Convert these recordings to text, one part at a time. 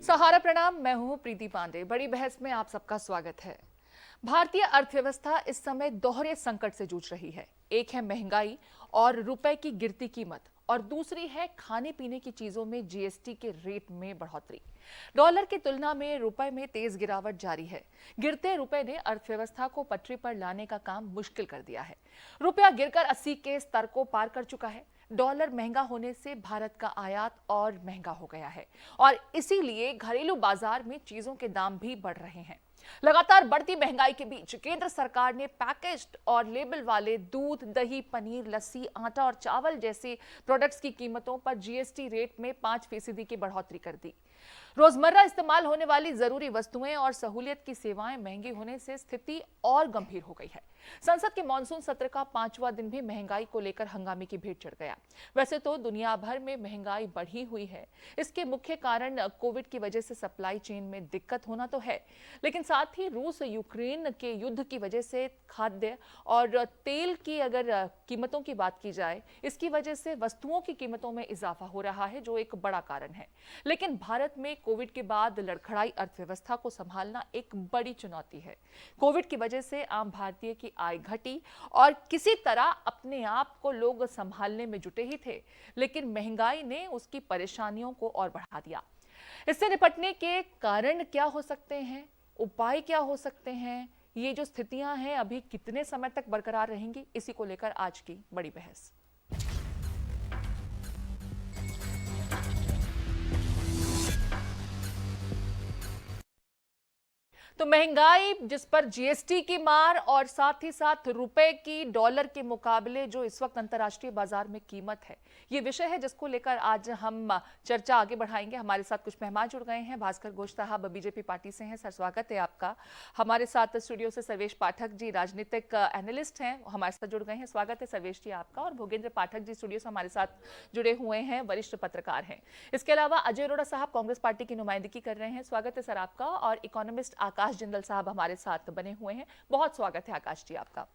सहारा प्रणाम। मैं हूं प्रीति पांडे। बड़ी बहस में आप सबका स्वागत है। भारतीय अर्थव्यवस्था इस समय दोहरे संकट से जूझ रही है। एक है महंगाई और रुपए की गिरती कीमत, और दूसरी है खाने पीने की चीजों में जीएसटी के रेट में बढ़ोतरी। डॉलर की तुलना में रुपए में तेज गिरावट जारी है। गिरते रुपए ने अर्थव्यवस्था को पटरी पर लाने का काम मुश्किल कर दिया है। रुपया गिरकर 80 के स्तर को पार कर चुका है। डॉलर महंगा होने से भारत का आयात और महंगा हो गया है, और इसीलिए घरेलू बाजार में चीजों के दाम भी बढ़ रहे हैं। लगातार बढ़ती महंगाई के बीच केंद्र सरकार ने पैकेज्ड और लेबल वाले दूध, दही, पनीर, लस्सी, आटा और चावल जैसे प्रोडक्ट्स की कीमतों पर जीएसटी रेट में 5% की बढ़ोतरी कर दी। रोजमर्रा इस्तेमाल होने वाली जरूरी वस्तुएं और सहूलियत की सेवाएं महंगी होने से स्थिति और गंभीर हो गई है। संसद के मानसून सत्र का 5वां दिन भी महंगाई को लेकर हंगामे की भेंट चढ़ गया। वैसे तो दुनिया भर में महंगाई बढ़ी हुई है। इसके मुख्य कारण कोविड की वजह से सप्लाई चेन में दिक्कत होना तो है, लेकिन साथ ही रूस यूक्रेन के युद्ध की वजह से खाद्य और तेल की अगर कीमतों की बात की जाए, इसकी वजह से वस्तुओं की कीमतों में इजाफा हो रहा है, जो एक बड़ा कारण है। लेकिन भारत में कोविड के बाद लड़खड़ाई अर्थव्यवस्था को संभालना एक बड़ी चुनौती है। कोविड की वजह से आम भारतीय की आय घटी और किसी तरह अपने आप को लोग संभालने में जुटे ही थे, लेकिन महंगाई ने उसकी परेशानियों को और बढ़ा दिया। इससे निपटने के कारण क्या हो सकते हैं, उपाय क्या हो सकते हैं, ये जो स्थितियां हैं अभी कितने समय तक बरकरार रहेंगी, इसी को लेकर आज की बड़ी बहस। तो महंगाई, जिस पर जीएसटी की मार और साथ ही साथ रुपए की डॉलर के मुकाबले जो इस वक्त अंतर्राष्ट्रीय बाजार में कीमत है, ये विषय है जिसको लेकर आज हम चर्चा आगे बढ़ाएंगे। हमारे साथ कुछ मेहमान जुड़ गए हैं। भास्कर घोष साहब बीजेपी पार्टी से हैं, सर स्वागत है आपका। हमारे साथ स्टूडियो से सर्वेश पाठक जी राजनीतिक एनालिस्ट हैं, हमारे साथ जुड़ गए हैं, स्वागत है सर्वेश जी आपका। और भोगेंद्र पाठक जी स्टूडियो से हमारे साथ जुड़े हुए हैं, वरिष्ठ पत्रकार हैं। इसके अलावा अजय अरोड़ा साहब कांग्रेस पार्टी की नुमाइंदगी कर रहे हैं, स्वागत है सर आपका। और इकोनॉमिस्ट आकाश जिंदल साहब हमारे साथ बने हुए हैं, बहुत स्वागत है आकाश जी आपका।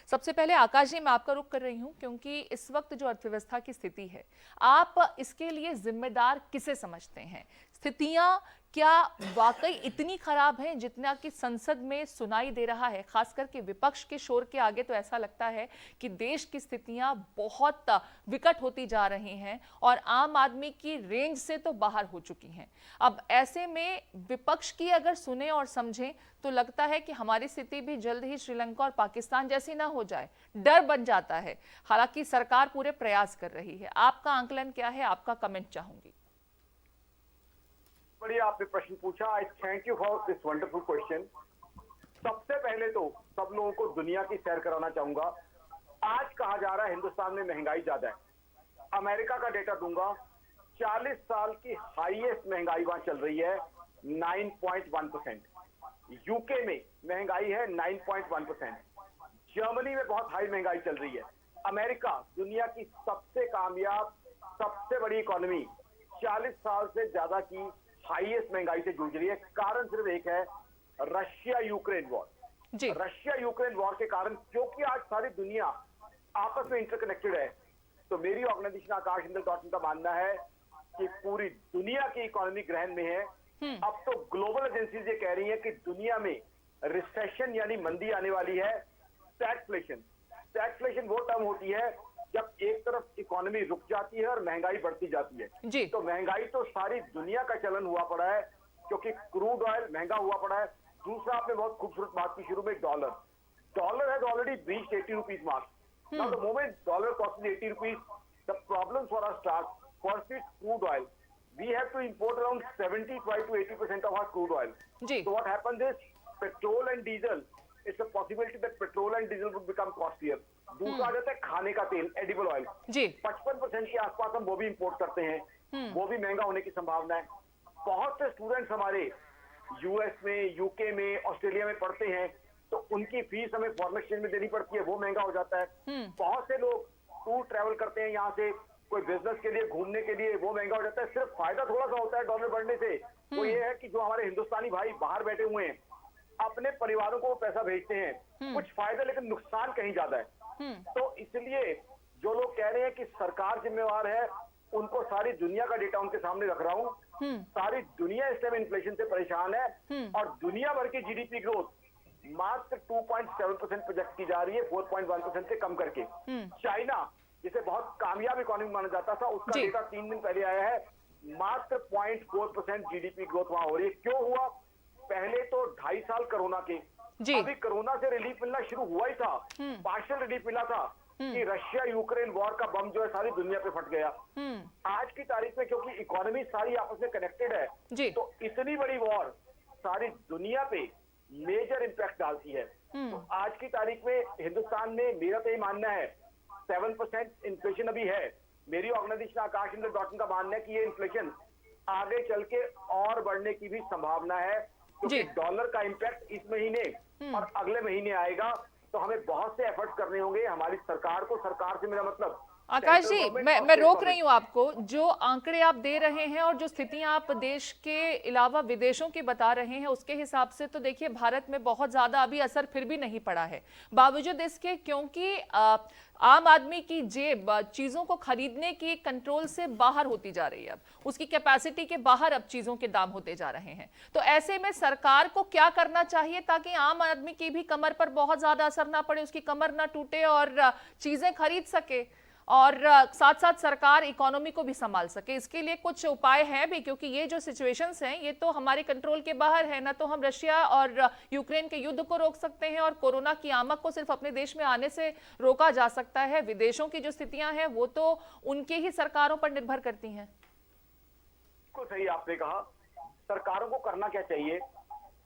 सबसे पहले आकाश जी, मैं आपका रुख कर रही हूं क्योंकि इस वक्त जो अर्थव्यवस्था की स्थिति है, आप इसके लिए जिम्मेदार किसे समझते हैं? स्थितियां क्या वाकई इतनी खराब हैं जितना कि संसद में सुनाई दे रहा है? खास करके विपक्ष के शोर के आगे तो ऐसा लगता है कि देश की स्थितियां बहुत विकट होती जा रही हैं और आम आदमी की रेंज से तो बाहर हो चुकी हैं। अब ऐसे में विपक्ष की अगर सुने और समझें तो लगता है कि हमारी स्थिति भी जल्द ही श्रीलंका और पाकिस्तान जैसी ना हो जाए, डर बन जाता है। हालांकि सरकार पूरे प्रयास कर रही है। आपका आंकलन क्या है, आपका कमेंट चाहूंगी। बढ़िया आपने प्रश्न पूछा। आई thank you for this wonderful question. सबसे पहले तो सब लोगों को दुनिया की सैर कराना चाहूंगा। आज कहा जा रहा है हिंदुस्तान में महंगाई ज्यादा है। अमेरिका का डेटा दूंगा, 40 साल की हाईएस्ट महंगाई वहां चल रही है 9.1%। यूके में महंगाई है 9.1%। जर्मनी में बहुत हाई महंगाई चल रही है। अमेरिका दुनिया की सबसे कामयाब, सबसे बड़ी इकोनॉमी, 40 साल से ज्यादा की हाईएस्ट महंगाई से जूझ रही है। कारण सिर्फ एक है, Russia Ukraine war. Russia Ukraine war के कारण, क्योंकि आज सारी दुनिया आपस में इंटरकनेक्टेड है, तो मेरी ऑर्गेनाइजेशन आकाश हिंदल डॉट का मानना है कि पूरी दुनिया की इकोनॉमी ग्रहण में है। अब तो ग्लोबल एजेंसीज ये कह रही है कि दुनिया में रिसेशन यानी मंदी आने वाली है। स्टैगफ्लेशन, स्टैगफ्लेशन वो टर्म होती है जब एक तरफ इकोनॉमी रुक जाती है और महंगाई बढ़ती जाती है। तो महंगाई तो सारी दुनिया का चलन हुआ पड़ा है, क्योंकि क्रूड ऑयल महंगा हुआ पड़ा है। दूसरा, आपने बहुत खूबसूरत बात की शुरू में, dollar has already breached 80 rupees mark. Now the moment dollar cost 80 rupees, the problem for us start. First is crude oil. We have to import around 75 to 80% of our crude oil. So what happens is petrol and diesel, it's a possibility that petrol and diesel would become costlier. दूसरा आ जाता है खाने का तेल, edible oil. 55% के आसपास हम वो भी इंपोर्ट करते हैं, वो भी महंगा होने की संभावना है। बहुत से स्टूडेंट्स हमारे यूएस में, यूके में, ऑस्ट्रेलिया में पढ़ते हैं, तो उनकी फीस हमें फॉरेन एक्सचेंज में देनी पड़ती है, वो महंगा हो जाता है। बहुत से लोग टूर ट्रैवल करते हैं यहाँ से कोई बिजनेस के लिए, घूमने के लिए, वो महंगा हो जाता है। सिर्फ फायदा थोड़ा सा होता है डॉलर बढ़ने से, वो ये है कि जो हमारे हिंदुस्तानी भाई बाहर बैठे हुए हैं, अपने परिवारों को वो पैसा भेजते हैं, कुछ फायदा, लेकिन नुकसान कहीं ज्यादा है। तो इसलिए जो लोग कह रहे हैं कि सरकार जिम्मेवार है, उनको सारी दुनिया का डेटा उनके सामने रख रहा हूं। सारी दुनिया इस टाइम इन्फ्लेशन से परेशान है और दुनिया भर की जीडीपी ग्रोथ मात्र 2.7% प्रोजेक्ट की जा रही है, 4.1% से कम करके। चाइना जिसे बहुत कामयाब इकोनॉमी माना जाता था, उसका डेटा 3 दिन पहले आया है, मात्र 0.4% जीडीपी ग्रोथ वहां हो रही है। क्यों हुआ? पहले तो 2.5 साल कोरोना के, अभी कोरोना से रिलीफ मिलना शुरू हुआ ही था, पार्शियल रिलीफ मिला था कि रशिया यूक्रेन वॉर का बम जो है सारी दुनिया पे फट गया। आज की तारीख में क्योंकि इकोनॉमी सारी आपस में कनेक्टेड है, तो इतनी बड़ी वॉर सारी दुनिया पे मेजर इंपैक्ट डालती है। तो आज की तारीख में हिंदुस्तान में मेरा तो ये मानना है 7% इन्फ्लेशन अभी है। मेरी ऑर्गेनाइजेशन आकाश इंद्र डॉट का मानना है कि ये इन्फ्लेशन आगे चल के और बढ़ने की भी संभावना है, क्योंकि डॉलर का इंपैक्ट इस महीने और अगले महीने आएगा। तो हमें बहुत से एफर्ट्स करने होंगे हमारी सरकार को। सरकार से मेरा मतलब आकाश जी, मैं रोक रही हूँ आपको। जो आंकड़े आप दे रहे हैं और जो स्थितियां आप देश के अलावा विदेशों की बता रहे हैं, उसके हिसाब से तो देखिए भारत में बहुत ज्यादा अभी असर फिर भी नहीं पड़ा है, बावजूद इसके, क्योंकि आम आदमी की जेब चीजों को खरीदने की कंट्रोल से बाहर होती जा रही है, अब उसकी कैपेसिटी के बाहर अब चीजों के दाम होते जा रहे हैं। तो ऐसे में सरकार को क्या करना चाहिए ताकि आम आदमी की भी कमर पर बहुत ज्यादा असर ना पड़े, उसकी कमर ना टूटे और चीजें खरीद सके, और साथ साथ सरकार इकोनॉमी को भी संभाल सके? इसके लिए कुछ उपाय हैं भी, क्योंकि ये जो सिचुएशंस हैं ये तो हमारे कंट्रोल के बाहर है ना। तो हम रशिया और यूक्रेन के युद्ध को रोक सकते हैं और कोरोना की आमक को सिर्फ अपने देश में आने से रोका जा सकता है। विदेशों की जो स्थितियां हैं वो तो उनके ही सरकारों पर निर्भर करती हैं। बिल्कुल सही आपने कहा। सरकारों को करना क्या चाहिए?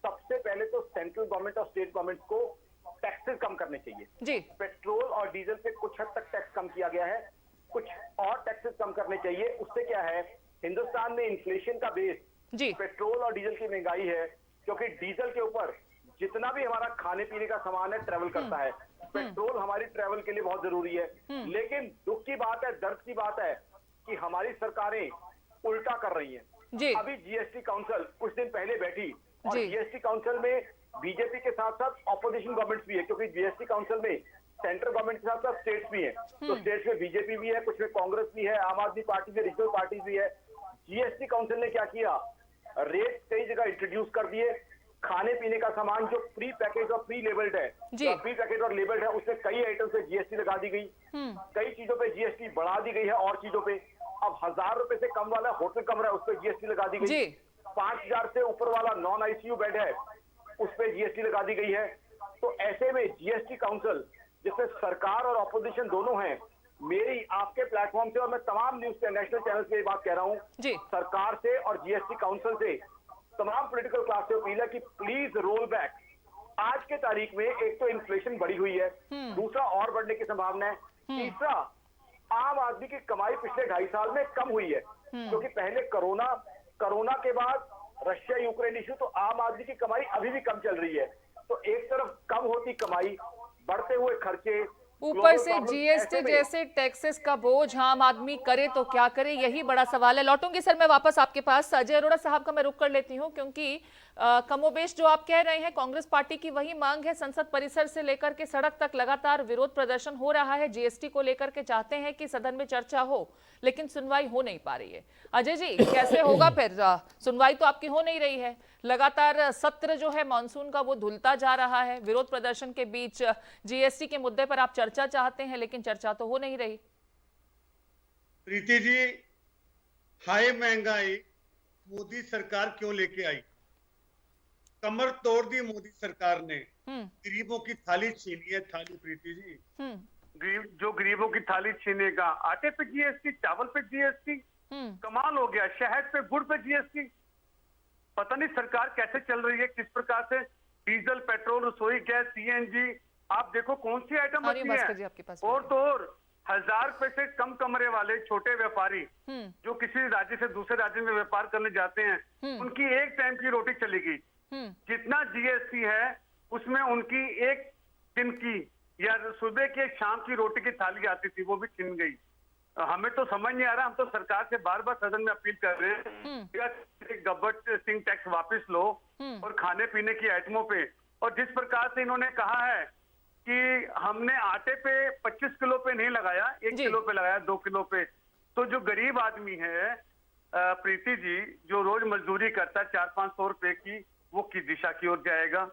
सबसे पहले तो सेंट्रल गवर्नमेंट और स्टेट गवर्नमेंट को टैक्सेस कम करने चाहिए जी। पेट्रोल और डीजल पे कुछ हद तक टैक्स कम किया गया है, कुछ और टैक्सेस कम करने चाहिए। उससे क्या है, हिंदुस्तान में इन्फ्लेशन का बेस जी पेट्रोल और डीजल की महंगाई है, क्योंकि डीजल के ऊपर जितना भी हमारा खाने पीने का सामान है ट्रेवल करता है। पेट्रोल हमारी ट्रेवल के लिए बहुत जरूरी है, लेकिन दुख की बात है, दर्द की बात है कि हमारी सरकारें उल्टा कर रही हैं। अभी जीएसटी काउंसिल कुछ दिन पहले बैठी और जीएसटी काउंसिल में बीजेपी के साथ साथ ऑपोजिशन गवर्नमेंट्स भी है, क्योंकि जीएसटी काउंसिल में सेंट्रल गवर्नमेंट के साथ साथ स्टेट्स भी हैं। तो स्टेट्स में बीजेपी भी है, कुछ में कांग्रेस भी है, आम आदमी पार्टी भी, रीजनल पार्टी भी है। जीएसटी काउंसिल ने क्या किया, रेट कई जगह इंट्रोड्यूस कर दिए। खाने पीने का सामान जो प्री पैकेज और प्री लेबल्ड है, प्री पैकेज और लेबल्ड है, उसमें कई आइटम पे जीएसटी लगा दी गई, कई चीजों पे जीएसटी बढ़ा दी गई है और चीजों पे। अब 1000 रुपए से कम वाला होटल कमरा है उस पर जीएसटी लगा दी गई। 5000 से ऊपर वाला नॉन आईसीयू बेड है उस पर जीएसटी लगा दी गई है। तो ऐसे में जीएसटी काउंसिल जिसमें सरकार और ऑपोजिशन दोनों हैं, मेरी आपके प्लेटफॉर्म से और मैं तमाम न्यूज के नेशनल चैनल से ये बात कह रहा हूं, सरकार से और जीएसटी काउंसिल से, तमाम पॉलिटिकल क्लास से अपील है कि प्लीज रोल बैक। आज के तारीख में एक तो इन्फ्लेशन बढ़ी हुई है, दूसरा और बढ़ने की संभावना है, तीसरा आम आदमी की कमाई पिछले 2.5 साल में कम हुई है, क्योंकि पहले कोरोना के बाद रशिया यूक्रेन इश्यू, तो आम आदमी की कमाई अभी भी कम चल रही है। तो एक तरफ कम होती कमाई, बढ़ते हुए खर्चे, ऊपर से जीएसटी जैसे टैक्सेस का बोझ आम आदमी करे तो क्या करे, यही बड़ा सवाल है। लौटूंगी सर मैं वापस आपके पास। अजय अरोड़ा साहब का मैं रुक कर लेती हूं, क्योंकि कमोबेश जो आप कह रहे हैं कांग्रेस पार्टी की वही मांग है। संसद परिसर से लेकर के सड़क तक लगातार विरोध प्रदर्शन हो रहा है। जीएसटी को लेकर के चाहते हैं कि सदन में चर्चा हो, लेकिन सुनवाई हो नहीं पा रही है। अजय जी, कैसे होगा फिर? सुनवाई तो आपकी हो नहीं रही है, लगातार सत्र जो है मानसून का वो धुलता जा रहा है। विरोध प्रदर्शन के बीच जीएसटी के मुद्दे पर आप चर्चा चाहते हैं, लेकिन चर्चा तो हो नहीं रही। प्रीति जी, हाई महंगाई मोदी सरकार क्यों लेके आई? कमर तोड़ दी मोदी सरकार ने, गरीबों की थाली छीनी है। थाली प्रीति जी, जो गरीबों की थाली छीनेगा, आटे पे जीएसटी, चावल पे जीएसटी, कमाल हो गया। शहद पे, गुड़ पे जीएसटी। पता नहीं सरकार कैसे चल रही है, किस प्रकार से। डीजल, पेट्रोल, रसोई गैस, सीएनजी, आप देखो कौन सी आइटम बची है। और तो और 1000 रुपए से कम कमरे वाले छोटे व्यापारी जो किसी राज्य से दूसरे राज्य में व्यापार करने जाते हैं, उनकी एक टाइम की रोटी चलेगी। जितना जीएसटी है उसमें उनकी एक दिन की या सुबह की शाम की रोटी की थाली आती थी, वो भी छिन गई। हमें तो समझ नहीं आ रहा। हम तो सरकार से बार बार सदन में अपील कर रहे हैं गब्बर सिंह टैक्स वापस लो और खाने पीने की आइटमों पे। और जिस प्रकार से इन्होंने कहा है कि हमने आटे पे 25 किलो पे नहीं लगाया, 1 किलो पे लगाया, 2 किलो पे, तो जो गरीब आदमी है प्रीति जी, जो रोज मजदूरी करता है 400-500 रुपए की, वो किस दिशा की ओर जाएगा?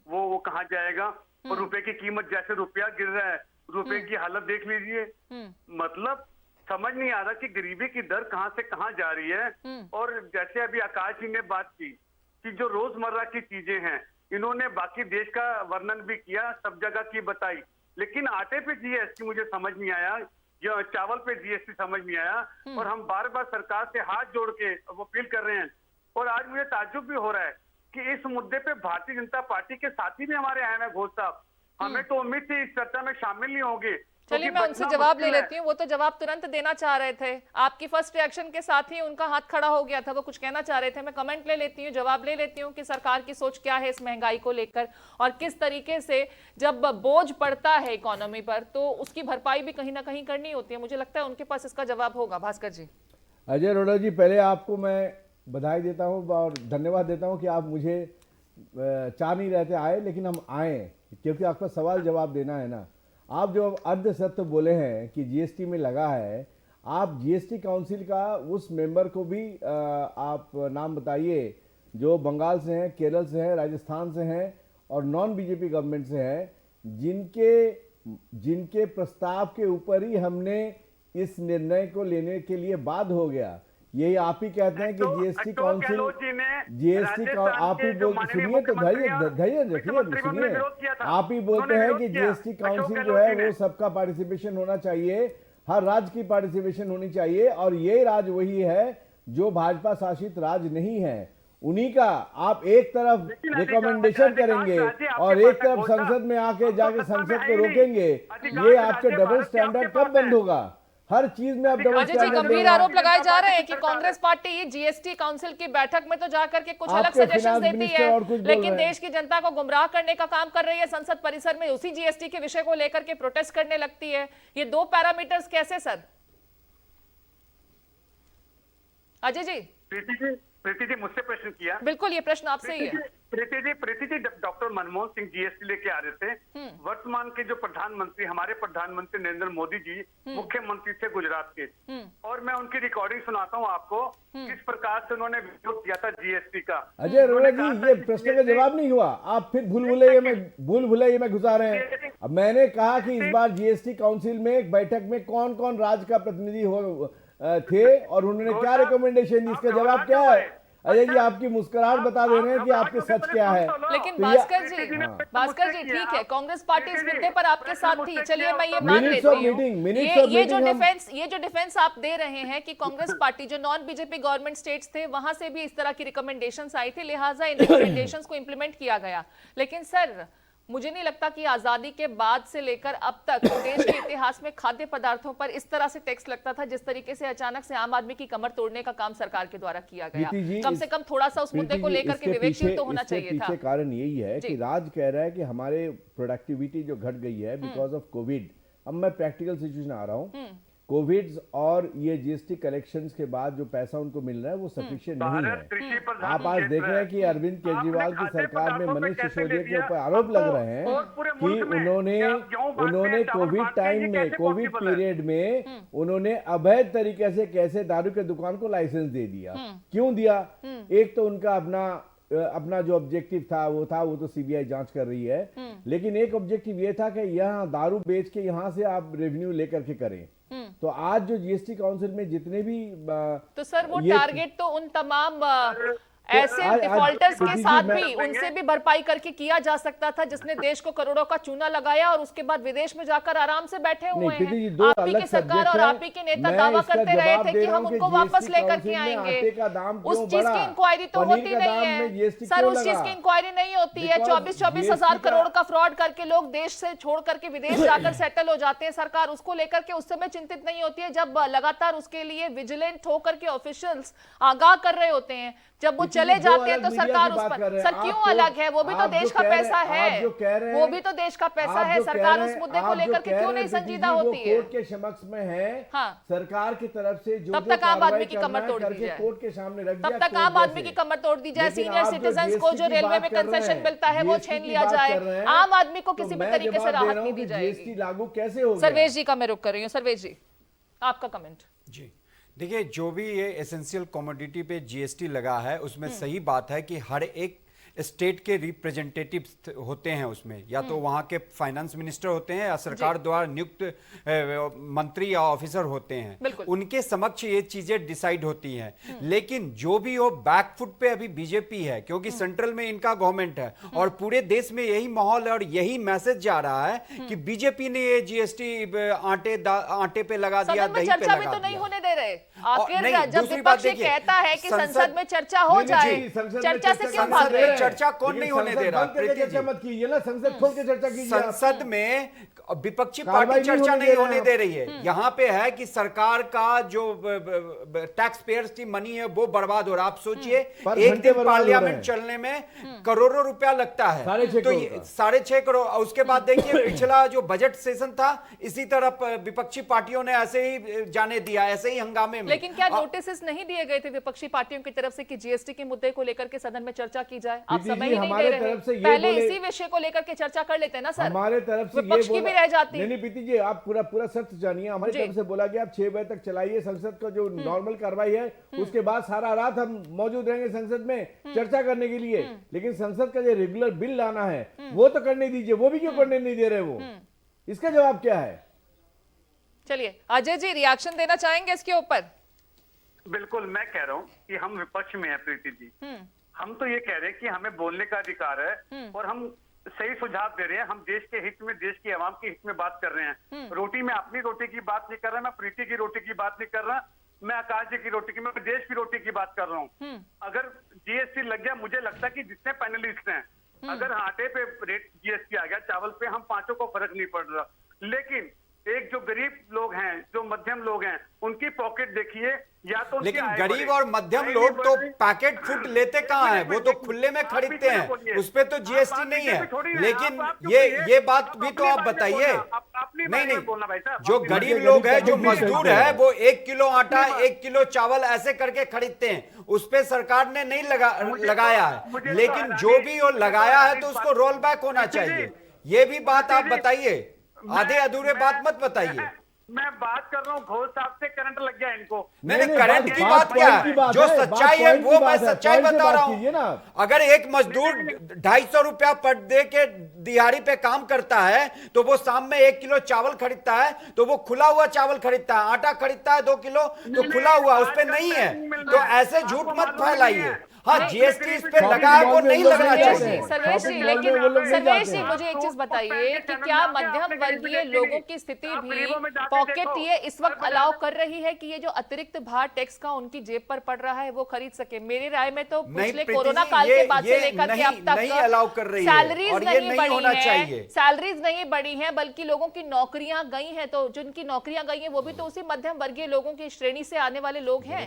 वो कहाँ जाएगा? और रुपए की कीमत, जैसे रुपया गिर रहा है, रुपए की हालत देख लीजिए। मतलब समझ नहीं आ रहा कि गरीबी की दर कहाँ से कहाँ जा रही है। और जैसे अभी आकाश जी ने बात की कि जो रोजमर्रा की चीजें हैं, इन्होंने बाकी देश का वर्णन भी किया, सब जगह की बताई, लेकिन आटे पे जीएसटी मुझे समझ नहीं आया, जो चावल पे जीएसटी समझ नहीं आया। और हम बार बार सरकार से हाथ जोड़ के वो अपील कर रहे हैं। और आज मुझे ताज्जुब भी हो रहा है कि इस मुद्दे पे भारतीय जनता पार्टी के साथी भी हमारे आए हैं। घोष साहब, हमें तो उम्मीद थी इस चर्चा में शामिल नहीं होंगे। चलिए मैं उनसे जवाब ले लेती हूँ, वो तो जवाब तुरंत देना चाह रहे थे, आपकी फर्स्ट रिएक्शन के साथ ही उनका हाथ खड़ा हो गया था, वो कुछ कहना चाह रहे थे। मैं कमेंट ले लेती हूँ, जवाब ले लेती हूँ कि सरकार की सोच क्या है इस महंगाई को लेकर, और किस तरीके से जब बोझ पड़ता है इकोनॉमी पर तो उसकी भरपाई भी कहीं ना कहीं करनी होती है। मुझे लगता है उनके पास इसका जवाब होगा। भास्कर जी। अजय अरोड़ा जी, पहले आपको मैं बधाई देता हूँ और धन्यवाद देता हूँ कि आप मुझे चाह नहीं रहते आए, लेकिन हम आए क्योंकि आपका सवाल जवाब देना है ना। आप जो अर्ध सत्य बोले हैं कि जीएसटी में लगा है, आप जीएसटी काउंसिल का उस मेंबर को भी आप नाम बताइए जो बंगाल से हैं, केरल से हैं, राजस्थान से हैं और नॉन बीजेपी गवर्नमेंट से हैं, जिनके प्रस्ताव के ऊपर ही हमने इस निर्णय को लेने के लिए बाध्य हो गया। यही आप ही कहते हैं कि जीएसटी काउंसिल, आप ही बोलते, सुनिए तो धैर्य रखिए, सुनिए, आप ही बोलते हैं कि जीएसटी काउंसिल जो है वो सबका पार्टिसिपेशन होना चाहिए, हर राज्य की पार्टिसिपेशन होनी चाहिए, और ये राज्य वही है जो भाजपा शासित राज्य नहीं है। उन्हीं का आप एक तरफ रिकमेंडेशन करेंगे और एक तरफ संसद में आके जाके संसद को रोकेंगे। ये आपके डबल स्टैंडर्ड कब बंद होगा? हर चीज में आप डबल अजय जी, गंभीर आरोप लगाए जा रहे हैं कि कांग्रेस पार्टी जीएसटी काउंसिल की बैठक में तो जाकर के कुछ अलग सजेशंस देती है, लेकिन देश की जनता को गुमराह करने का काम कर रही है। संसद परिसर में उसी जीएसटी के विषय को लेकर के प्रोटेस्ट करने लगती है। ये दो पैरामीटर्स कैसे सर? अजय जी। प्रीति जी मुझसे प्रश्न किया। बिल्कुल, ये प्रश्न आपसे ही है। प्रीति जी, डॉक्टर मनमोहन सिंह जीएसटी लेके आ रहे थे। वर्तमान के जो प्रधानमंत्री, हमारे प्रधानमंत्री नरेंद्र मोदी जी मुख्यमंत्री थे गुजरात के, और मैं उनकी रिकॉर्डिंग सुनाता हूँ आपको किस प्रकार से उन्होंने विरोध किया था जीएसटी का। अजय अरोड़ा जी, ये प्रश्न का जवाब नहीं हुआ, आप फिर भूल भुलैया में घुसा रहे हैं। अब मैंने कहा कि इस बार जीएसटी काउंसिल में एक बैठक में कौन कौन राज्य का प्रतिनिधि थे और उन्होंने क्या रिकमेंडेशन दी, इसका जवाब क्या है? अजय जी, आपकी मुस्कुराहट बता दे रहे हैं कि आपके सच क्या है। लेकिन भास्कर जी ठीक है, कांग्रेस पार्टी इस मुद्दे पर आपके साथ थी, चलिए मैं ये मान लेती हूँ। ये जो डिफेंस आप दे रहे हैं कि कांग्रेस पार्टी जो नॉन बीजेपी गवर्नमेंट स्टेट्स थे वहां से भी इस तरह की रिकमेंडेशंस आई थी, लिहाजा इन रिकमेंडेशंस को इंप्लीमेंट किया गया। लेकिन सर, मुझे नहीं लगता कि आजादी के बाद से लेकर अब तक देश के इतिहास में खाद्य पदार्थों पर इस तरह से टैक्स लगता था जिस तरीके से अचानक से आम आदमी की कमर तोड़ने का काम सरकार के द्वारा किया गया। कम से कम थोड़ा सा उस मुद्दे को लेकर के विवेकशील तो होना चाहिए था। कारण यही है कि राज्य कह रहा है कि हमारे प्रोडक्टिविटी जो घट गई है बिकॉज ऑफ कोविड। अब मैं प्रैक्टिकल सिचुएशन आ रहा हूँ, कोविड और ये जीएसटी कलेक्शंस के बाद जो पैसा उनको मिल रहा है वो सफिशिएंट नहीं है। आप आज देख रहे हैं कि अरविंद केजरीवाल की सरकार में मनीष सिसोदिया के ऊपर आरोप लग रहे हैं कि उन्होंने कोविड टाइम में, कोविड पीरियड में उन्होंने अवैध तरीके से कैसे दारू के दुकान को लाइसेंस दे दिया। क्यों दिया? एक तो उनका अपना जो ऑब्जेक्टिव था वो तो सीबीआई जांच कर रही है, लेकिन एक ऑब्जेक्टिव ये था कि यहाँ दारू बेच के यहाँ से आप रेवेन्यू लेकर के करें। तो आज जो जीएसटी काउंसिल में जितने भी तो सर वो टारगेट तो उन तमाम ऐसे डिफॉल्टर्स के साथ भी उनसे भी भरपाई करके किया जा सकता था जिसने देश को करोड़ों का चूना लगाया और उसके बाद विदेश में जाकर आराम से बैठे हुए हैं। आप ही की सरकार और आप ही के नेता दावा करते रहे थे कि हम उनको वापस लेकर के आएंगे। उस चीज की इंक्वायरी तो होती नहीं है सर, उस चीज की इंक्वायरी नहीं होती है। 24-24 हजार करोड़ का फ्रॉड करके लोग देश से छोड़ करके विदेश जाकर सेटल हो जाते हैं। सरकार उसको लेकर के उस समय चिंतित नहीं होती है जब लगातार उसके लिए विजिलेंट होकर के ऑफिशियल्स आगाह कर रहे होते हैं। जब वो चले जाते हैं तो सरकार उस पर, सर क्यों अलग है? वो भी तो देश का पैसा है, वो भी तो देश का पैसा है। सरकार उस मुद्दे को लेकर के क्यों नहीं संजीदा होती है? कोर्ट के समक्ष में है, सरकार की तरफ से जो तब तक आम आदमी की कमर तोड़ दी जाए, कोर्ट के सामने रख दिया, तब तक आम आदमी की कमर तोड़ दी जाए। सीनियर सिटीजन्स को जो रेलवे में कंसेशन मिलता है वो छीन लिया जाए, आम आदमी को किसी भी तरीके से राहत नहीं दी जाएगी। लागू कैसे होगा? सर्वेश जी का मैं रुक कर रही हूँ। सर्वेश जी, आपका कमेंट। जी देखिए, जो भी ये एसेंशियल कमोडिटी पे जीएसटी लगा है उसमें सही बात है कि हर एक स्टेट के रिप्रेजेंटेटिव होते हैं उसमें, या तो वहाँ के फाइनेंस मिनिस्टर होते हैं या सरकार द्वारा नियुक्त मंत्री या ऑफिसर होते हैं, उनके समक्ष ये चीजें डिसाइड होती हैं। लेकिन जो भी हो, बैकफुट पे अभी बीजेपी है, क्योंकि सेंट्रल में इनका गवर्नमेंट है और पूरे देश में यही माहौल है और यही मैसेज जा रहा है कि बीजेपी ने ये जीएसटी आटे पे लगा दिया, दही पे लगा तो नहीं दिया। होने दे रहे। आखिर जब विपक्ष कहता है कि संसद में चर्चा हो जाए, चर्चा से क्यों भाग रहे हैं? चर्चा कौन नहीं होने दे रहा? चर्चा मत कीजिए ना, संसद खोल के चर्चा कीजिए। संसद में विपक्षी पार्टी चर्चा नहीं होने दे रही है। यहाँ पे है कि सरकार का जो टैक्स पेयर्स की मनी है वो बर्बाद हो रहा है। आप सोचिए, एक दिन पार्लियामेंट चलने में करोड़ों रुपया लगता है, तो 6.5 करोड़। उसके बाद देखिए पिछला जो बजट सेशन था, इसी तरह विपक्षी पार्टियों ने ऐसे ही जाने दिया, ऐसे ही हंगामे में। लेकिन क्या नोटिस नहीं दिए गए थे विपक्षी पार्टियों की तरफ से कि जीएसटी के मुद्दे को लेकर के सदन में चर्चा की जाए? आप समय ही नहीं दे रहे। पहले इसी विषय को लेकर के चर्चा कर लेते हैं ना सर। हमारे तरफ से विपक्ष की भी रह जाती है। नहीं प्रीति जी, आप पूरा सच जानिए। हमारी तरफ से बोला गया आप 6 बजे तक चलाइए संसद का जो नॉर्मल कार्रवाई है, उसके बाद सारा रात हम मौजूद रहेंगे संसद में चर्चा करने के लिए। लेकिन संसद का जो रेगुलर बिल लाना है वो तो करने दीजिए, वो भी क्यों करने नहीं दे रहे वो? इसका जवाब क्या है? चलिए अजय जी, रिएक्शन देना चाहेंगे इसके ऊपर? बिल्कुल, मैं कह रहा हूँ कि हम विपक्ष में है प्रीति जी। हम तो ये कह रहे हैं कि हमें बोलने का अधिकार है और हम सही सुझाव दे रहे हैं। हम देश के हित में, देश की आवाम के हित में बात कर रहे हैं। रोटी में अपनी रोटी की बात नहीं कर रहा, मैं प्रीति की रोटी की बात नहीं कर रहा, मैं आकाश जी की रोटी की, मैं देश की रोटी की बात कर रहा हूँ। अगर जीएसटी लग गया, मुझे लगता है कि जितने पैनलिस्ट हैं, अगर आटे पे रेट जीएसटी आ गया, चावल पे हम पांचों को फर्क नहीं पड़ रहा। लेकिन एक जो गरीब लोग हैं, जो मध्यम लोग हैं, उनकी पॉकेट देखिए, या तो लेकिन गरीब और मध्यम लोग तो पैकेट फूड लेते कहाँ हैं? वो तो खुले में खरीदते हैं, उस पे तो जीएसटी नहीं है। लेकिन ये बात भी तो आप बताइए। नहीं, जो गरीब लोग हैं, जो मजदूर है, वो 1 किलो आटा, 1 किलो चावल ऐसे करके खरीदते हैं, उस पे सरकार ने नहीं लगाया है। लेकिन जो भी वो लगाया है तो उसको रोल बैक होना चाहिए। ये भी बात आप बताइए, आधे अधूरे बात मत बताइए। मैं बात कर रहा हूँ, घोष साहब से करंट लग गया इनको। नहीं, करंट की बात क्या है? जो सच्चाई है वो मैं सच्चाई बता रहा हूँ। अगर एक मजदूर 250 रुपया पर डे के दिहाड़ी पे काम करता है, तो वो शाम में 1 किलो चावल खरीदता है, तो वो खुला हुआ चावल खरीदता है। आटा खरीदता है 2 किलो, तो खुला हुआ, उस पे नहीं है। तो ऐसे झूठ मत फैलाइए। हाँ, जीएसटी इस पे लगा है, वो नहीं लगना चाहिए। सर्वेश जी, लेकिन सर्वेश जी मुझे एक चीज बताइए कि क्या मध्यम वर्गीय लोगों की स्थिति भी पॉकेट ये इस वक्त अलाउ कर रही है कि ये जो अतिरिक्त भार टैक्स का उनकी जेब पर पड़ रहा है वो खरीद सके? मेरी राय में तो पिछले कोरोना काल के बाद से लेकर के अब तक अलाउ कर रही है, सैलरीज नहीं बढ़ी है, सैलरीज नहीं बढ़ी है, बल्कि लोगों की नौकरियां गई हैं। तो जिनकी नौकरियां गई हैं वो भी तो उसी मध्यम वर्गीय लोगों की श्रेणी से आने वाले लोग हैं।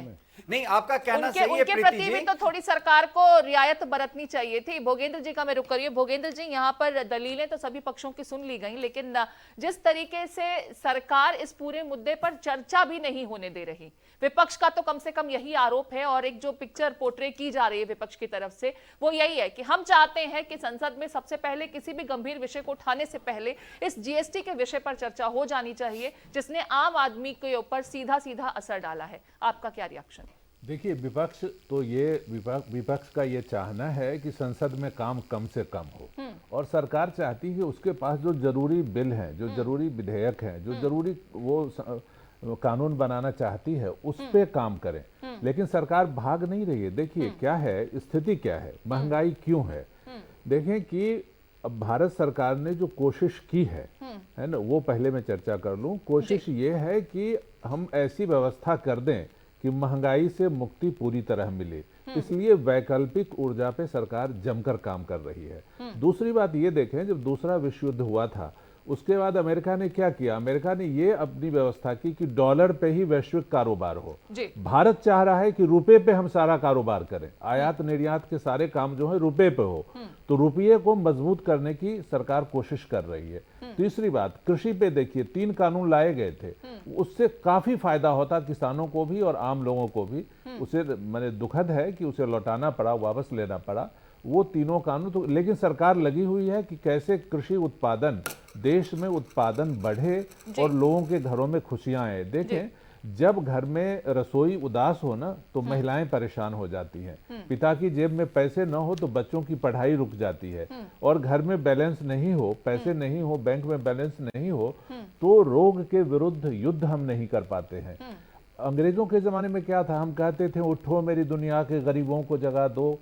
नहीं, आपका कहना सही है। उनके प्रति भी तो थोड़ी सरकार को रियायत बरतनी चाहिए थी। भोगेंद्र जी का मैं रुक करिए। भोगेंद्र जी, यहाँ पर दलीलें तो सभी पक्षों की सुन ली गई, लेकिन जिस तरीके से सरकार इस पूरे मुद्दे पर चर्चा भी नहीं होने दे रही, विपक्ष का तो कम से कम यही आरोप है, और एक जो पिक्चर पोर्ट्रे की जा रही है विपक्ष की तरफ से वो यही है कि हम चाहते हैं कि संसद में सबसे पहले किसी भी गंभीर विषय को उठाने से पहले इस जीएसटी के विषय पर चर्चा हो जानी चाहिए, जिसने आम आदमी के ऊपर सीधा सीधा असर डाला है। आपका क्या रिएक्शन है? देखिए, विपक्ष तो विपक्ष का ये चाहना है कि संसद में काम कम से कम हो, और सरकार चाहती है कि उसके पास जो जरूरी बिल हैं, जो जरूरी विधेयक हैं, जो जरूरी वो कानून बनाना चाहती है, उस पे काम करें। लेकिन सरकार भाग नहीं रही है। देखिए क्या है स्थिति, क्या है, महंगाई क्यों है। देखें कि अब भारत सरकार ने जो कोशिश की है ना, वो पहले मैं चर्चा कर लूं। कोशिश ये है कि हम ऐसी व्यवस्था कर दें कि महंगाई से मुक्ति पूरी तरह मिले, इसलिए वैकल्पिक ऊर्जा पे सरकार जमकर काम कर रही है। दूसरी बात ये देखें, जब दूसरा विश्व युद्ध हुआ था उसके बाद अमेरिका ने क्या किया? अमेरिका ने ये अपनी व्यवस्था की कि डॉलर पे ही वैश्विक कारोबार हो। भारत चाह रहा है कि रुपए पे हम सारा कारोबार करें, आयात निर्यात के सारे काम जो है रुपए पे हो। तो रुपये को मजबूत करने की सरकार कोशिश कर रही है। तीसरी बात, कृषि पे देखिए 3 कानून लाए गए थे, उससे काफी फायदा होता किसानों को भी और आम लोगों को भी। उसे मैंने दुखद है कि उसे लौटाना पड़ा, वापस लेना पड़ा वो तीनों कानून। तो लेकिन सरकार लगी हुई है कि कैसे कृषि उत्पादन, देश में उत्पादन बढ़े और लोगों के घरों में खुशियां आए। देखें जब घर में रसोई उदास हो ना तो महिलाएं परेशान हो जाती हैं, पिता की जेब में पैसे न हो तो बच्चों की पढ़ाई रुक जाती है, और घर में बैलेंस नहीं हो, पैसे नहीं हो, बैंक में बैलेंस नहीं हो तो रोग के विरुद्ध युद्ध हम नहीं कर पाते हैं। अंग्रेजों के जमाने में क्या था, हम कहते थे उठो मेरी दुनिया के गरीबों को जगा दो,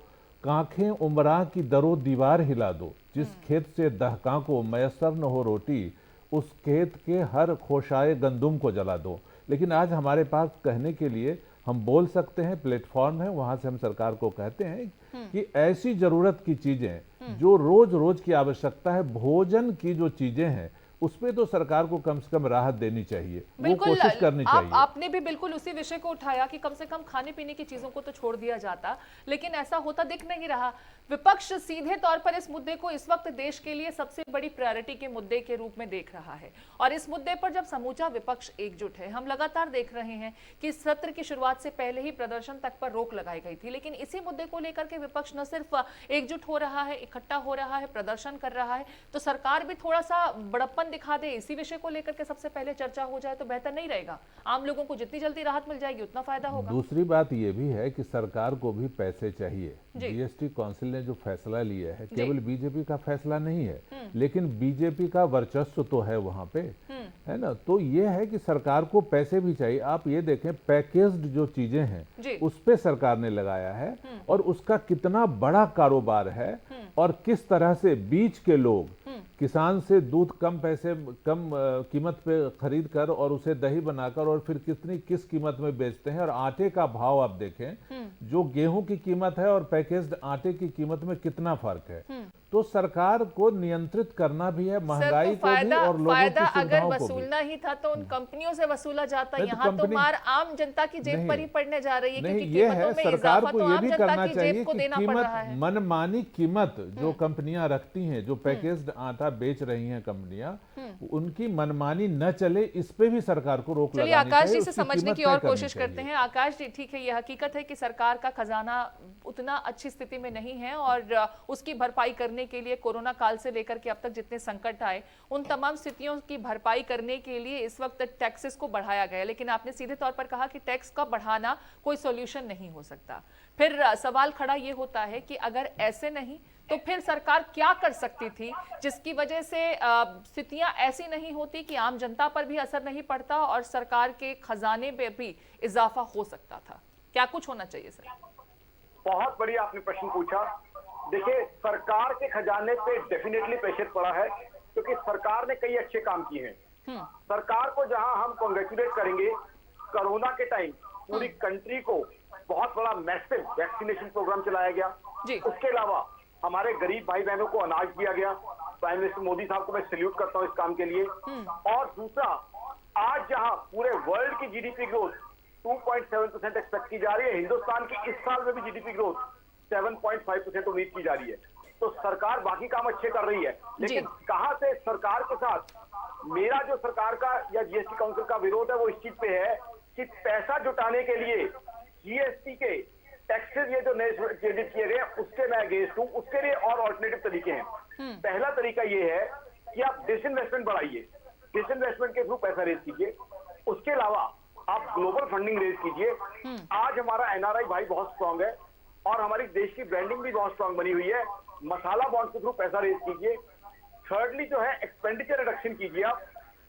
कांखें उमरा की दरो दीवार हिला दो, जिस खेत से दहका को मयसर न हो रोटी, उस खेत के हर खोशाए गंदुम को जला दो। लेकिन आज हमारे पास कहने के लिए हम बोल सकते हैं, प्लेटफॉर्म है, वहां से हम सरकार को कहते हैं कि ऐसी जरूरत की चीजें जो रोज रोज की आवश्यकता है, भोजन की जो चीजें हैं उसपे तो सरकार को कम से कम राहत देनी चाहिए, वो कोशिश करनी चाहिए। आपने भी बिल्कुल उसी विषय को उठाया कि कम से कम खाने पीने की चीजों को तो छोड़ दिया जाता, लेकिन ऐसा होता दिख नहीं रहा। विपक्ष सीधे तौर पर इस मुद्दे को इस वक्त देश के लिए सबसे बड़ी प्रायोरिटी के मुद्दे के रूप में देख रहा है, और इस मुद्दे पर जब समूचा विपक्ष एकजुट है, हम लगातार देख रहे हैं कि सत्र की शुरुआत से पहले ही प्रदर्शन तक पर रोक लगाई गई थी, लेकिन इसी मुद्दे को लेकर के विपक्ष न सिर्फ एकजुट हो रहा है, इकट्ठा हो रहा है, प्रदर्शन कर रहा है, तो सरकार भी थोड़ा सा बड़प्पन दिखा दे, इसी विषय को लेकर के सबसे पहले चर्चा हो जाए तो बेहतर नहीं रहेगा? आम लोगों को जितनी जल्दी राहत मिल जाएगी उतना फायदा होगा। दूसरी बात यह भी है कि सरकार को भी पैसे चाहिए। जीएसटी काउंसिल ने जो फैसला लिया है केवल बीजेपी का फैसला नहीं है, लेकिन बीजेपी का वर्चस्व तो है वहां पे, है ना। तो ये है कि सरकार को पैसे भी चाहिए। आप ये देखें पैकेज्ड जो चीजें हैं उस पे सरकार ने लगाया है, और उसका कितना बड़ा कारोबार है, और किस तरह से बीच के लोग किसान से दूध कम पैसे कम कीमत पे खरीद कर और उसे दही बनाकर और फिर किस कीमत में बेचते हैं। और आटे का भाव आप देखें, जो गेहूं की कीमत है और पैकेज्ड आटे की कीमत में कितना फर्क है। तो सरकार को नियंत्रित करना भी है, महंगाई को भी और लोगों की अगर सुविधाओं को भी। वसूलना ही था तो उन कंपनियों से वसूला जाता, यहाँ तो मार आम जनता की जेब पर ही पड़ने जा रही है, नहीं, क्योंकि ये कीमतों है में सरकार इजाफा को तो ये आम भी जनता करना की चाहिए जेब को कि देना पड़ रहा है। मनमानी कीमत जो कंपनियां रखती हैं, जो पैकेज्ड आटा बेच रही हैं कंपनियां, उनकी मनमानी न चले, इस पे भी सरकार को रोक लगानी चाहिए। आकाश जी से उसकी समझने कीमत की तय और करनी कोशिश करते चाहिए। हैं। आकाश जी, ठीक है, यह हकीकत है कि सरकार का खजाना उतना अच्छी स्थिति में नहीं है, और उसकी भरपाई करने के लिए कोरोना काल से लेकर के अब तक जितने संकट आए, उन तमाम स्थितियों की भरपाई करने के लिए इस वक्त टैक्सेस को बढ़ाया गया। लेकिन आपने सीधे तौर पर कहा कि टैक्स का बढ़ाना कोई सॉल्यूशन नहीं हो सकता। फिर सवाल खड़ा ये होता है कि अगर ऐसे नहीं तो फिर सरकार क्या कर सकती थी जिसकी वजह से स्थितियां ऐसी नहीं होती कि आम जनता पर भी असर नहीं पड़ता और सरकार के खजाने में भी इजाफा हो सकता था? क्या कुछ होना चाहिए सर? बहुत बढ़िया आपने प्रश्न पूछा। देखिए, सरकार के खजाने पे डेफिनेटली प्रेशर पड़ा है, क्योंकि सरकार ने कई अच्छे काम किए हैं। सरकार को जहां हम कॉन्ग्रेचुलेट करेंगे, कोरोना के टाइम पूरी कंट्री को बहुत बड़ा मैसिव वैक्सीनेशन प्रोग्राम चलाया गया। उसके अलावा हमारे गरीब भाई बहनों को अनाज दिया गया। प्राइम मिनिस्टर मोदी साहब को मैं सैल्यूट करता हूं इस काम के लिए। और दूसरा, आज जहां पूरे वर्ल्ड की जीडीपी ग्रोथ 2.7% एक्सपेक्ट की जा रही है, हिंदुस्तान की इस साल में भी जीडीपी ग्रोथ 7.5% उम्मीद की जा रही है। तो सरकार बाकी काम अच्छे कर रही है, लेकिन कहां से सरकार के साथ मेरा जो सरकार का या जीएसटी काउंसिल का विरोध है वो इस चीज पे है कि पैसा जुटाने के लिए जीएसटी के टैक्सेस ये जो नए क्रेडिट किए गए उसके मैं अगेंस्ट हूं। उसके लिए और ऑल्टरनेटिव तरीके हैं। पहला तरीका ये है कि आप डिसइन्वेस्टमेंट बढ़ाइए, डिसइन्वेस्टमेंट के थ्रू पैसा रेज कीजिए। उसके अलावा आप ग्लोबल फंडिंग रेज कीजिए। आज हमारा एनआरआई भाई बहुत स्ट्रांग है और हमारी देश की ब्रांडिंग भी बहुत स्ट्रांग बनी हुई है। मसाला बॉन्ड के थ्रू पैसा रेज कीजिए। थर्डली जो है एक्सपेंडिचर रिडक्शन कीजिए। आप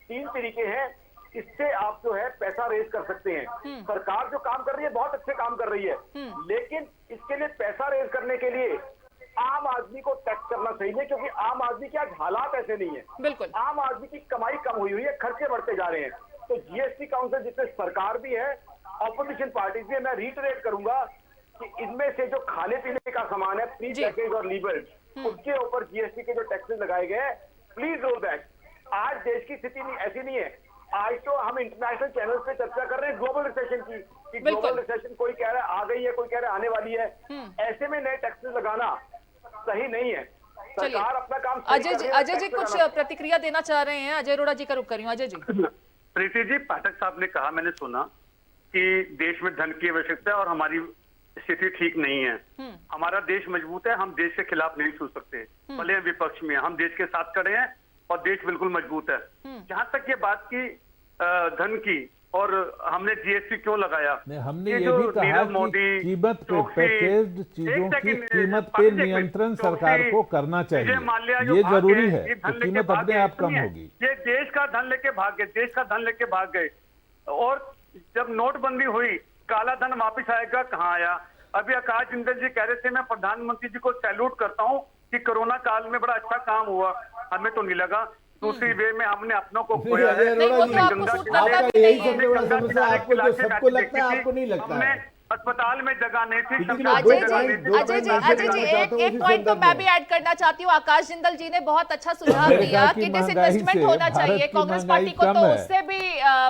3 तरीके हैं, इससे आप जो है पैसा रेज कर सकते हैं। सरकार जो काम कर रही है बहुत अच्छे काम कर रही है, लेकिन इसके लिए पैसा रेज करने के लिए आम आदमी को टैक्स करना सही नहीं, क्योंकि आम आदमी के आज हालात ऐसे नहीं है। बिल्कुल, आम आदमी की कमाई कम हुई है, खर्चे बढ़ते जा रहे हैं। तो जीएसटी काउंसिल जिसमें सरकार भी है, ऑपोजिशन पार्टीज भी है, मैं रीटरेट करूंगा कि इनमें से जो खाने पीने का सामान है, प्री पैकेज और लीबर्ड, उसके ऊपर जीएसटी के जो टैक्सेस लगाए गए हैं, प्लीज रोल बैक। आज देश की स्थिति ऐसी नहीं है। आज तो हम इंटरनेशनल चैनल पे चर्चा कर रहे हैं ग्लोबल रिसेशन की, कि ग्लोबल रिसेशन कोई कह रहा है आ गई है, कोई कह रहा है आने वाली है। ऐसे में नए टैक्सेस लगाना सही नहीं है। सरकार अपना काम अजय जी कुछ प्रतिक्रिया देना चाह रहे हैं। अजय अरोड़ा जी का रुख करी हूं। अजय जी। प्रीति जी, पाठक साहब ने कहा, मैंने सुना कि देश में धन की आवश्यकता है और हमारी स्थिति ठीक नहीं है। हमारा देश मजबूत है, हम देश के खिलाफ नहीं सोच सकते, भले हम विपक्ष में, हम देश के साथ खड़े हैं और देश बिल्कुल मजबूत है। जहां तक ये बात की धन की, और हमने जीएसटी क्यों लगाया? नहीं, हमने ये जो भी कहा नीरव कि मोदी, कीमत पे चौकसी, पैकेज्ड चीजों एक की सेकंड, कीमत पे पाकिस्तान नियंत्रण चौकसी, सरकार को करना विजय चाहिए, माल्या जो ये भाग जरूरी गए, है, ये तो धन लेके कीमत भाग अपने गए, आप कम सुनिए, होगी। ये देश का धन लेके भाग गए, देश का धन लेके भाग गए। और जब नोटबंदी हुई, काला धन वापस आएगा, कहाँ आया? अभी आकाश जिंदल जी कह रहे थे, मैं प्रधानमंत्री जी को सैल्यूट करता हूँ कि कोरोना काल में बड़ा अच्छा काम हुआ, हमें तो नहीं लगा। दूसरी वे में हमने अपनों को खोया है। नहीं, वो तो आपको सूट करता भी नहीं है। सबसे बड़ा समस्या आपको जो सबको लगता है आपको नहीं लगता हमने है। अस्पताल में जगह नहीं थी, लेकिन सरकार अजय में जगह नहीं जी, थी। अजय जी, एक पॉइंट तो मैं भी ऐड करना चाहती हूँ। आकाश जिंदल जी ने बहुत अच्छा सुझाव मैंने दिया कहा कि कि डिसइन्वेस्टमेंट महंगाई से होना भारत चाहिए। की कांग्रेस महंगाई पार्टी को कम तो है। उससे भी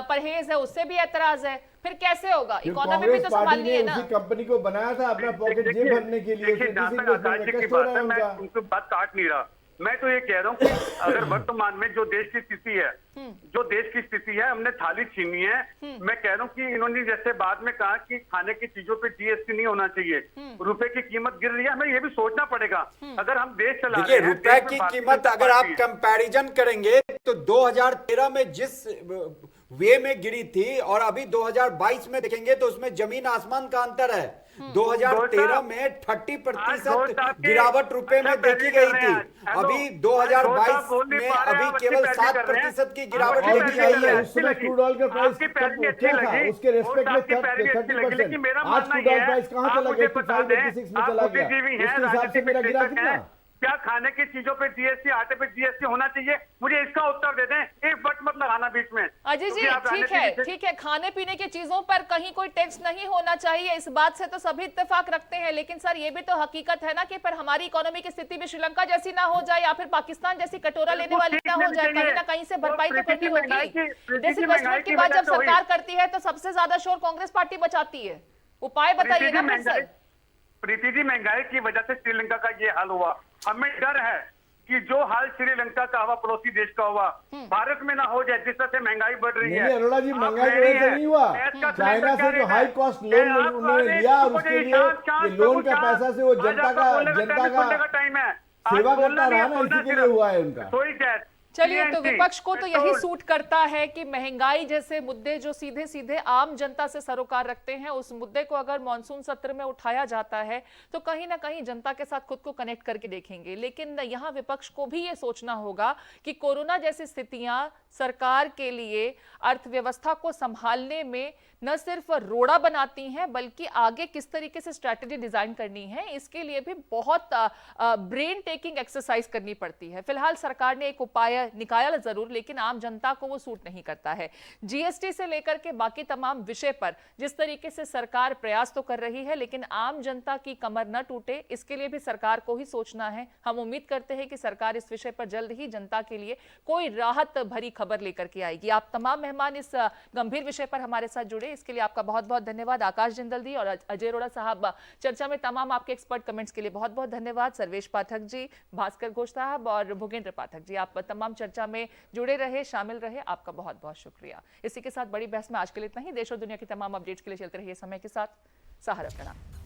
परहेज है, उससे भी एतराज है। फिर कैसे होगा? क्योंकि इकोनॉमी भी कांग्रेस तो पार्टी संभालनी ने है ना। उसी कंपनी को बनाया था अपना पॉकेट जेब भरने के लिए, देखिए, उसमें जहाँ किसी तक को आकाश जी की कष्ट हो बात रहा है, है मैं उनका। उनकी बात काट नहीं रहा। मैं तो ये कह रहा हूँ कि अगर वर्तमान में जो देश की स्थिति है, जो देश की स्थिति है, हमने थाली छीनी है। मैं कह रहा हूँ कि इन्होंने जैसे बाद में कहा कि खाने की चीजों पे जीएसटी नहीं होना चाहिए, रुपए की कीमत गिर रही है, हमें ये भी सोचना पड़ेगा। अगर हम देश चला रहे देखिए, हैं, रुपए देश में की भारतीय कीमत जनता अगर आप पार्टी है। कंपैरिजन करेंगे तो 2013 में जिस वे में गिरी थी और अभी 2022 में देखेंगे तो उसमें जमीन आसमान का अंतर है। 2013 में 30% गिरावट रुपए में देखी गई थी, अभी 2022 में अभी केवल 7% की गिरावट और देखी दिखाइए, गई है। उस समय क्रूड ऑयल का प्राइस क्या था, उसके रेस्पेक्ट में 30%। आज क्रूड ऑयल प्राइस कहाँ चला गया? 85, 86 में चला गया। उसके हिसाब से मेरा गिरा कितना? क्या खाने की चीजों पे जीएसटी, आटे पे जीएसटी होना चाहिए? मुझे इसका उत्तर दे दें, एक बट मत लगाना बीच में। अजय जी, ठीक है, खाने पीने की चीजों पर कहीं कोई टैक्स नहीं होना चाहिए, इस बात से तो सभी इत्तेफाक रखते हैं। लेकिन सर, ये भी तो हकीकत है ना कि पर हमारी इकोनॉमी की स्थिति भी श्रीलंका जैसी ना हो जाए या फिर पाकिस्तान जैसी कटोरा लेने वाली ना हो जाए। कहीं ना कहीं से भरपाई तो करनी होगी। डिसइन्वेस्टमेंट की बात जब सरकार करती है तो सबसे ज्यादा शोर कांग्रेस पार्टी बचाती है। उपाय बताइए ना फिर सर। प्रीति जी, महंगाई की वजह से श्रीलंका का ये हाल हुआ। हमें डर है कि जो हाल श्रीलंका का हुआ, पड़ोसी देश का हुआ, भारत में ना हो जाए, जिस तरह से महंगाई बढ़ रही है। नहीं अरोड़ा जी, महंगाई की वजह से नहीं हुआ। चाइना से जो हाई कॉस्ट लोन उन्होंने लिया और उसके लिए ये लोन का पैसा से वो जनता का टाइम है, सेवा करता रहा ना, इसी के लिए हुआ है उनका। चलिए, तो विपक्ष को तो यही सूट करता है कि महंगाई जैसे मुद्दे जो सीधे सीधे आम जनता से सरोकार रखते हैं, उस मुद्दे को अगर मॉनसून सत्र में उठाया जाता है तो कहीं ना कहीं जनता के साथ खुद को कनेक्ट करके देखेंगे। लेकिन यहाँ विपक्ष को भी ये सोचना होगा कि कोरोना जैसी स्थितियां सरकार के लिए अर्थव्यवस्था को संभालने में न सिर्फ रोड़ा बनाती हैं, बल्कि आगे किस तरीके से स्ट्रैटेजी डिजाइन करनी है, इसके लिए भी बहुत ब्रेन टेकिंग एक्सरसाइज करनी पड़ती है। फिलहाल सरकार ने एक उपाय निकाला जरूर, लेकिन आम जनता को वो सूट नहीं करता है। जीएसटी से लेकर के बाकी तमाम विषय पर जिस तरीके से सरकार प्रयास तो कर रही है, लेकिन आम जनता की कमर न टूटे, इसके लिए भी सरकार को ही सोचना है। हम उम्मीद करते हैं कि सरकार इस विषय पर जल्द ही जनता के लिए कोई राहत भरी खबर लेकर के आएगी। आप तमाम मेहमान इस गंभीर विषय पर हमारे साथ जुड़े, इसके लिए आपका बहुत बहुत धन्यवाद। आकाश जिंदल जी और अजय अरोड़ा साहब, चर्चा में तमाम आपके एक्सपर्ट कमेंट्स के लिए बहुत बहुत धन्यवाद। सर्वेश पाठक जी, भास्कर घोष साहब और भूपेंद्र पाठक जी, आप तमाम चर्चा में जुड़े रहे, शामिल रहे, आपका बहुत बहुत शुक्रिया। इसी के साथ बड़ी बहस में आज के लिए इतना ही। देश और दुनिया की तमाम अपडेट्स के लिए चलते रहिए समय के साथ। सहारा प्रणाम।